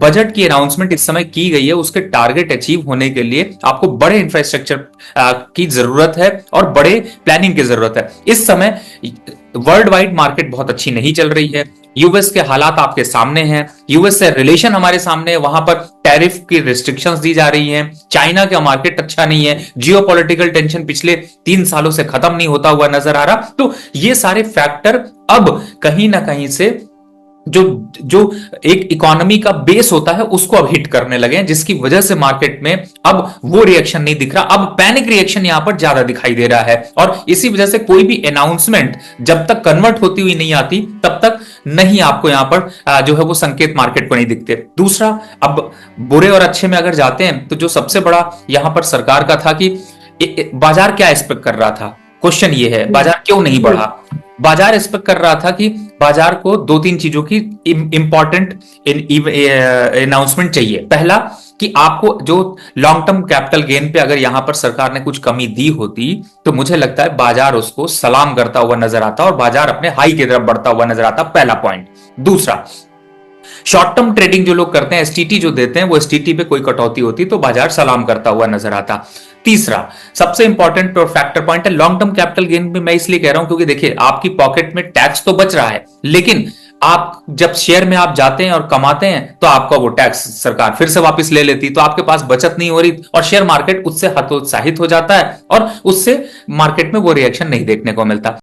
Budget की announcement इस समय की गई है, उसके टारगेट अचीव होने के लिए आपको बड़े इंफ्रास्ट्रक्चर की जरूरत है और बड़े प्लानिंग की जरूरत है। इस समय वर्ल्ड वाइड मार्केट बहुत अच्छी नहीं चल रही है, यूएस के हालात आपके सामने हैं, यूएस से रिलेशन हमारे सामने है, वहां पर टैरिफ की रिस्ट्रिक्शंस दी जा रही हैं, चाइना का मार्केट अच्छा नहीं है, जियोपॉलिटिकल टेंशन पिछले 3 सालों से खत्म नहीं होता हुआ नजर आ रहा। तो ये सारे फैक्टर अब कहीं ना कहीं से जो जो एक इकोनॉमी का बेस होता है उसको अब हिट करने लगे हैं, जिसकी वजह से मार्केट में अब वो रिएक्शन नहीं दिख रहा, अब पैनिक रिएक्शन यहां पर ज्यादा दिखाई दे रहा है। और इसी वजह से कोई भी अनाउंसमेंट जब तक कन्वर्ट होती हुई नहीं आती तब तक नहीं आपको यहां पर जो है वो संकेत मार्केट को नहीं दिखते। दूसरा, अब बुरे और अच्छे में अगर जाते हैं तो जो सबसे बड़ा यहां पर सरकार का था कि बाजार क्या एक्सपेक्ट कर रहा था, क्वेश्चन ये है बाजार क्यों नहीं बढ़ा। बाजार एक्सपेक्ट कर रहा था कि बाजार को 2-3 चीजों की इंपॉर्टेंट अनाउंसमेंट चाहिए। पहला, कि आपको जो लॉन्ग टर्म कैपिटल गेन पे अगर यहां पर सरकार ने कुछ कमी दी होती तो मुझे लगता है बाजार उसको सलाम करता हुआ नजर आता और बाजार अपने हाई की तरफ बढ़ता हुआ नजर आता, पहला पॉइंट। दूसरा, शॉर्ट टर्म ट्रेडिंग जो लोग करते हैं, एसटीटी जो देते हैं, वो एसटीटी पे कोई कटौती होती तो बाजार सलाम करता हुआ नजर आता। तीसरा सबसे इंपॉर्टेंट फैक्टर पॉइंट है लॉन्ग टर्म कैपिटल गेन में, मैं इसलिए कह रहा हूं क्योंकि देखिए आपकी पॉकेट में टैक्स तो बच रहा है, लेकिन आप जब शेयर में आप जाते हैं और कमाते हैं तो आपका वो टैक्स सरकार फिर से वापस ले लेती, तो आपके पास बचत नहीं हो रही और शेयर मार्केट उससे हतोत्साहित हो जाता है और उससे मार्केट में वो रिएक्शन नहीं देखने को मिलता।